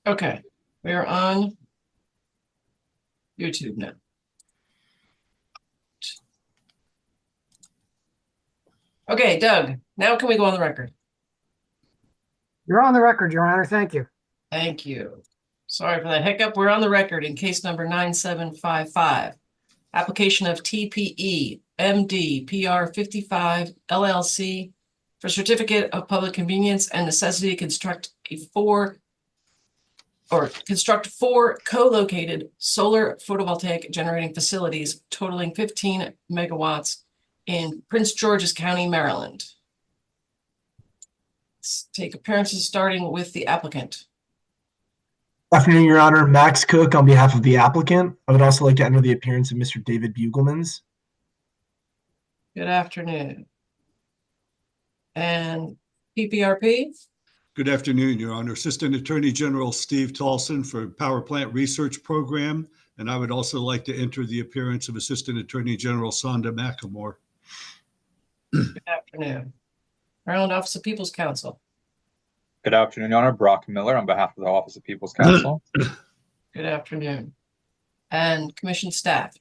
Okay, we are on YouTube now. Okay, Doug, now can we go on the record? You're on the record, Your Honor. Thank you. Thank you. Sorry for that hiccup. We're on the record in case number 9755. Application of TPE MD PR53 LLC for certificate of public convenience and necessity to construct four co-located solar photovoltaic generating facilities totaling 15 megawatts in Prince George's County, Maryland. Let's take appearances starting with the applicant. Afternoon, Your Honor. Max Cook on behalf of the applicant. I would also like to enter the appearance of Mr. David Bugelmans. Good afternoon. And PPRP? Good afternoon, Your Honor. Assistant Attorney General Steve Tolson for Power Plant Research Program. And I would also like to enter the appearance of Assistant Attorney General Sonda McLemore. Good afternoon. Maryland Office of People's Counsel. Good afternoon, Your Honor. Brock Miller on behalf of the Office of People's Counsel. Good afternoon. And Commission staff.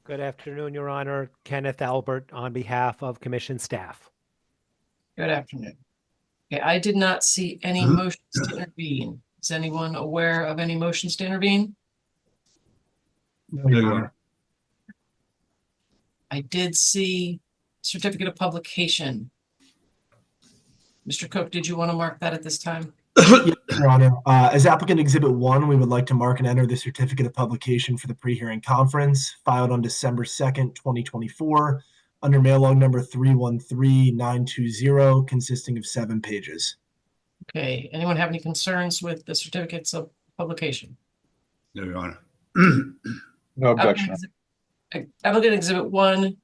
Good afternoon, Your Honor. Kenneth Albert on behalf of Commission staff. Good afternoon. Okay, I did not see any motions to intervene. Is anyone aware of any motions to intervene? No, Your Honor. I did see certificate of publication. Mr. Cook, did you want to mark that at this time? Yes, Your Honor. As applicant Exhibit 1, we would like to mark and enter the certificate of publication for the pre-hearing conference filed on December 2nd, 2024, under mail log number 313920, consisting of 7 pages. Okay, anyone have any concerns with the certificates of publication? No, Your Honor. No objection. Applicant Exhibit 1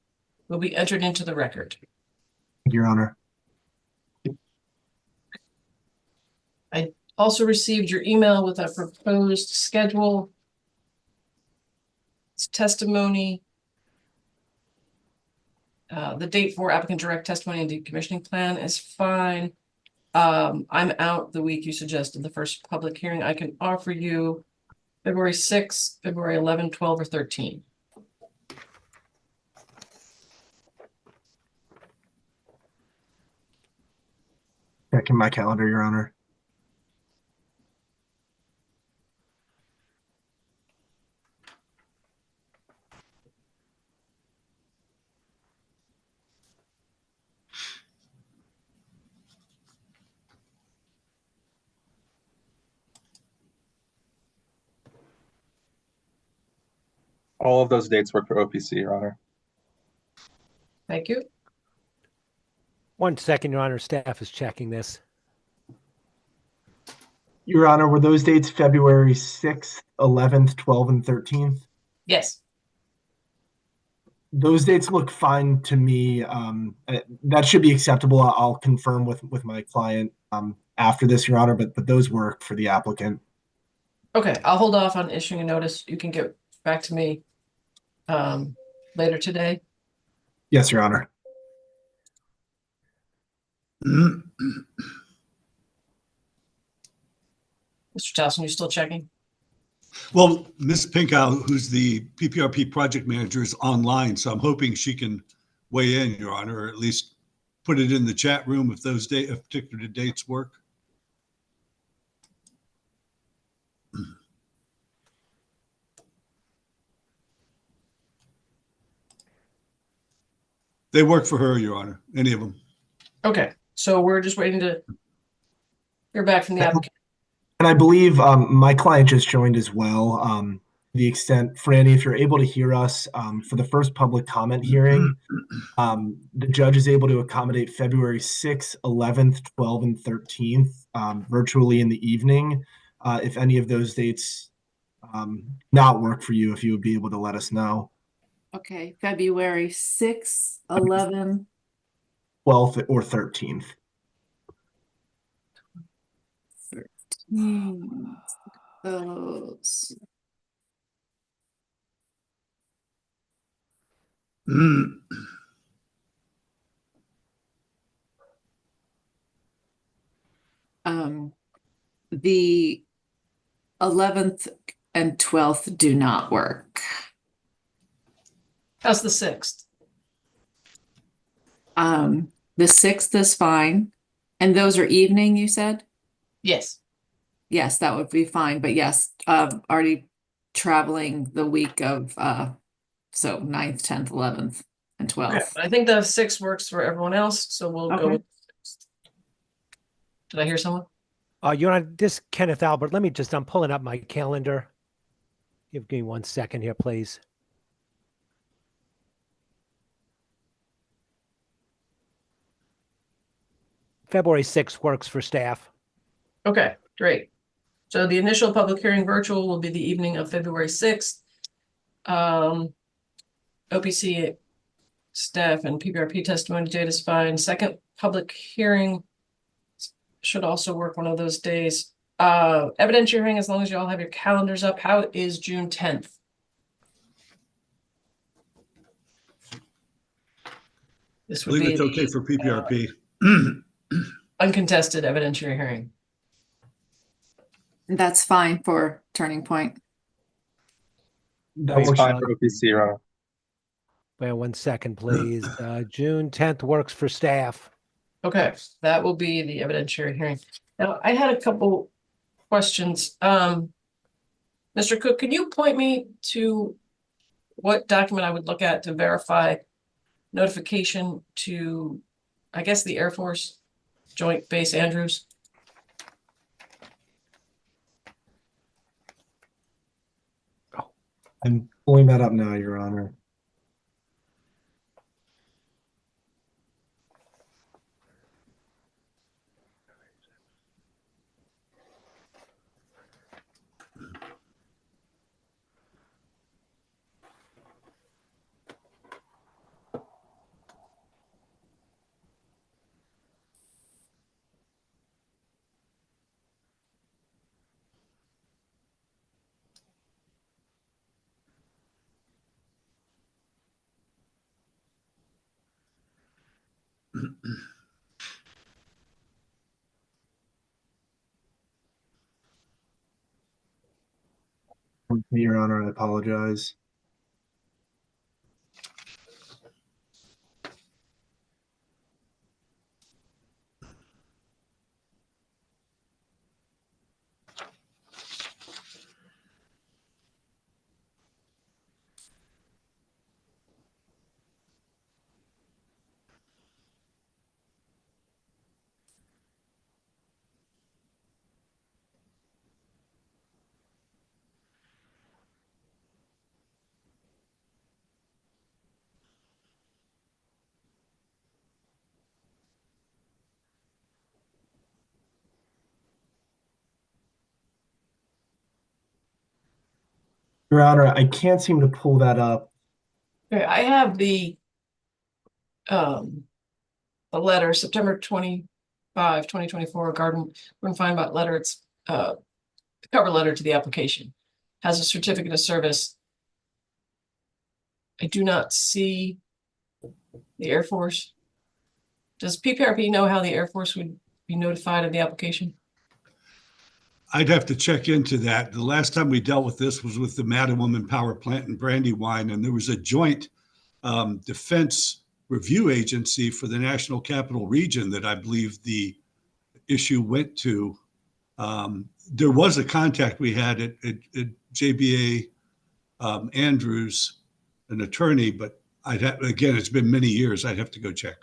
will be entered into the record. Thank you, Your Honor. I also received your email with a proposed schedule. It's testimony. The date for applicant direct testimony and decommissioning plan is fine. I'm out the week you suggested, the first public hearing. I can offer you February 6th, February 11, 12, or 13. Checking my calendar, Your Honor. All of those dates work for OPC, Your Honor. Thank you. 1 second, Your Honor. Staff is checking this. Your Honor, were those dates February 6th, 11th, 12th, and 13th? Yes. Those dates look fine to me. That should be acceptable. I'll confirm with my client after this, Your Honor, but those work for the applicant. Okay, I'll hold off on issuing a notice. You can get back to me later today. Yes, Your Honor. Mr. Towson, you still checking? Well, Ms. Pinkow, who's the PPRP project manager, is online, so I'm hoping she can weigh in, Your Honor, or at least put it in the chat room if those if particular dates work. They work for her, Your Honor, any of them. Okay, so we're just waiting to hear back from the applicant. And I believe my client just joined as well. The extent, Franny, if you're able to hear us for the first public comment hearing, the judge is able to accommodate February 6th, 11th, 12th, and 13th virtually in the evening. If any of those dates not work for you, if you would be able to let us know. Okay, February 6th, 11th. 12th or 13th. 13th. Those. The 11th and 12th do not work. How's the 6th? The 6th is fine. And those are evening, you said? Yes. Yes, that would be fine. But yes, already traveling the week of, so 9th, 10th, 11th, and Okay, 12th. I think the 6th works for everyone else, so we'll go Okay. with. Did I hear someone? Your Honor, this Kenneth Albert. Let me just, I'm pulling up my calendar. Give me 1 second here, please. February 6th works for staff. Okay, great. So the initial public hearing virtual will be the evening of February 6th. OPC staff and PPRP testimony date is fine. Second public hearing should also work one of those days. Evidentiary hearing, as long as you all have your calendars up. How is June 10th? This I would believe be it's okay the for PPRP. uncontested evidentiary hearing. That's fine for Turning Point. That It's It's works. fine for OPC, Your Honor. Wait 1 second, please. June 10th works for staff. Okay, that will be the evidentiary hearing. Now, I had a couple questions. Mr. Cook, can you point me to what document I would look at to verify notification to, I guess, the Air Force Joint Base Andrews? I'm pulling that up now, Your Honor. Your Honor, I apologize. Your Honor, I can't seem to pull that up. Okay, I have the letter, September 25, 2024, Garden Feinbach letter. It's the cover letter to the application. Has a certificate of service. I do not see the Air Force. Does PPRP know how the Air Force would be notified of the application? I'd have to check into that. The last time we dealt with this was with the Madam Woman Power Plant in Brandywine, and there was a joint defense review agency for the National Capital Region that I believe the issue went to. There was a contact we had at JBA Andrews, an attorney, but again, it's been many years. I'd have to go check.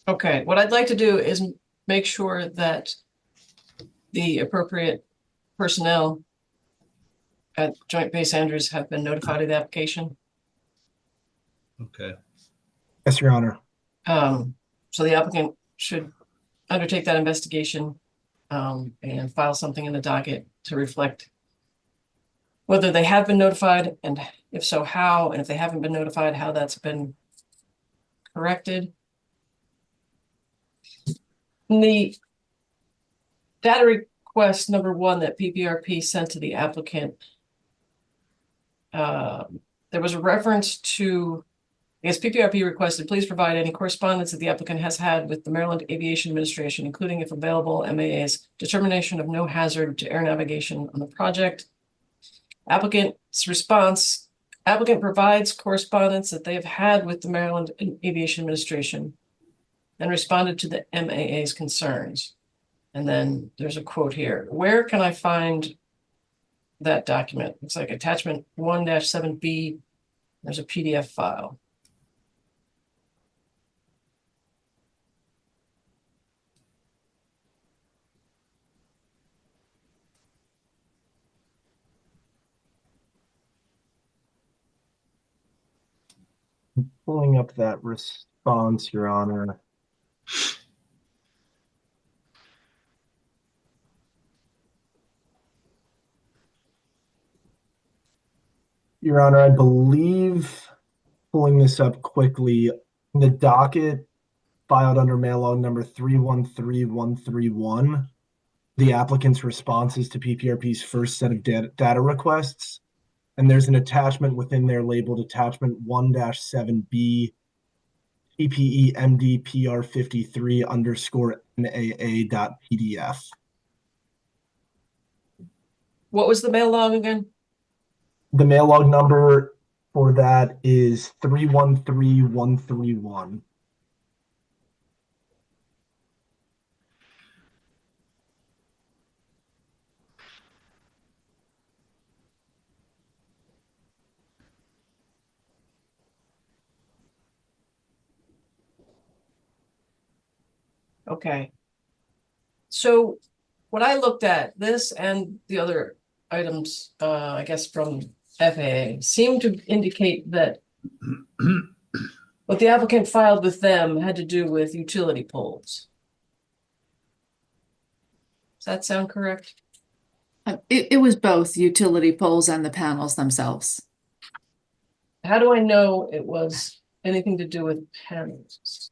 Okay, what I'd like to do is make sure that the appropriate personnel at Joint Base Andrews have been notified of the application. Okay. Yes, Your Honor. So the applicant should undertake that investigation and file something in the docket to reflect whether they have been notified, and if so, how, and if they haven't been notified, how that's been corrected. In the data request number 1 that PPRP sent to the applicant, there there was a reference to, I guess PPRP requested, please provide any correspondence that the applicant has had with the Maryland Aviation Administration, including if available, MAA's determination of no hazard to air navigation on the project. Applicant's response, applicant provides correspondence that they have had with the Maryland Aviation Administration and responded to the MAA's concerns. And then there's a quote here. Where can I find that document? Looks like attachment 1-7B. There's a PDF file. Pulling up that response, Your Honor. Your Honor, I believe, pulling this up quickly, the docket filed under mail log number 313131, the applicant's responses to PPRP's first set of data requests, and there's an attachment within there labeled attachment 1-7B TPE MD PR53 _NAA.PDF. What was the mail log again? The mail log number for that is 313131. Okay. So when I looked at this and the other items, I guess from FAA, seem to indicate that what the applicant filed with them had to do with utility poles. Does that sound correct? It was both utility poles and the panels themselves. How do I know it was anything to do with panels?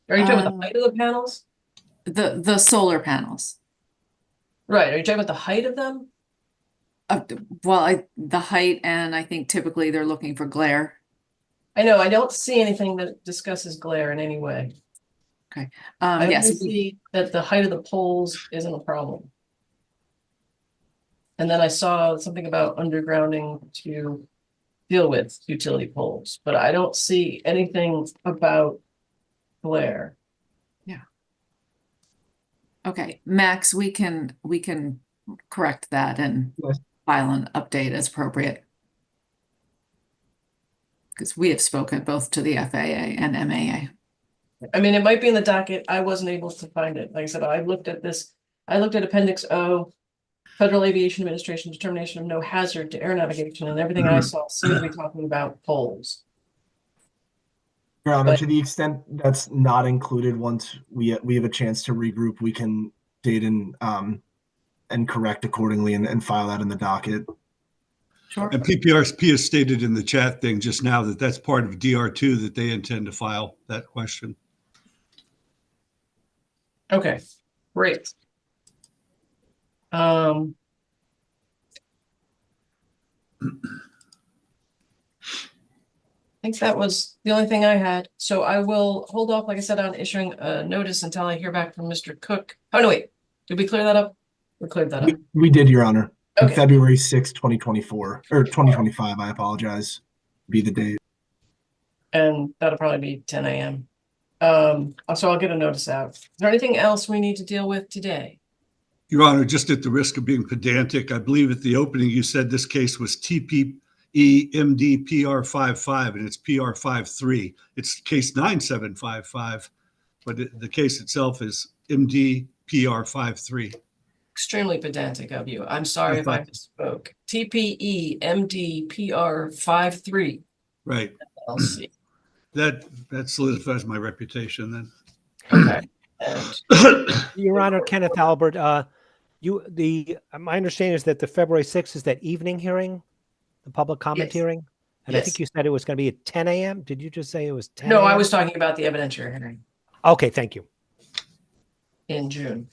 Are you talking about the height of the panels? The solar panels. Right, are you talking about the height of them? Well, the height, and I think typically they're looking for glare. I know, I don't see anything that discusses glare in any way. I only Yes, see that the height of the poles isn't a problem. And then I saw something about undergrounding to deal with utility poles, but I don't see anything about glare. okay, Max, we can correct that and Yes. file an update as appropriate. Because we have spoken both to the FAA and MAA. I mean, it might be in the docket. I wasn't able to find it. Like I said, I looked at this. I looked at Appendix O, Federal Aviation Administration determination of no hazard to air navigation, and everything I saw seemed to be talking about poles. Your Honor, But- to the extent that's not included, once we have a chance to regroup, we can date and correct accordingly and file that in the docket. Sure. And PPRP has stated in the chat thing just now that that's part of DR2 that they intend to file that question. Okay, great. I think that was the only thing I had. So I will hold off, like I said, on issuing a notice until I hear back from Mr. Cook. Oh, no, wait. Did we clear that up? We cleared that up. We did, Your Honor. On Okay. February 6, 2024, or 2025, I apologize, be the date. And that'll probably be 10 a.m. So I'll get a notice out. Is there anything else we need to deal with today? Your Honor, just at the risk of being pedantic, I believe at the opening you said this case was TPE MD PR55 and it's PR53. It's case 9755, but the case itself is MD PR53. Extremely pedantic of you. I'm sorry if I misspoke. TPE MD PR53 Right. LLC. That solidifies my reputation then. Okay. And Your Honor, Kenneth Albert, my understanding is that the February 6th is that evening hearing, the public comment Yes. hearing? And I Yes. think you said it was going to be at 10 a.m. Did you just say it was 10 no, I a.m.? was talking about the evidentiary hearing Okay, thank you. in June.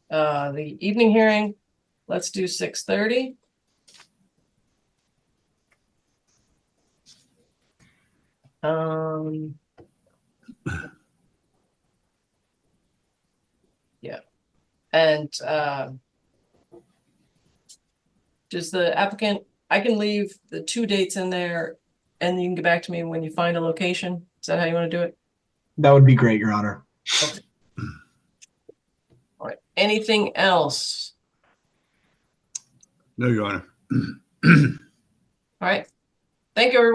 The evening hearing, let's do 6:30. Yeah, and does the applicant, I can leave the 2 dates in there and you can get back to me when you find a location? Is that how you want to do it? That would be great, Your Honor. Okay. All right, anything else? No, Your Honor. All right, thank you, everyone.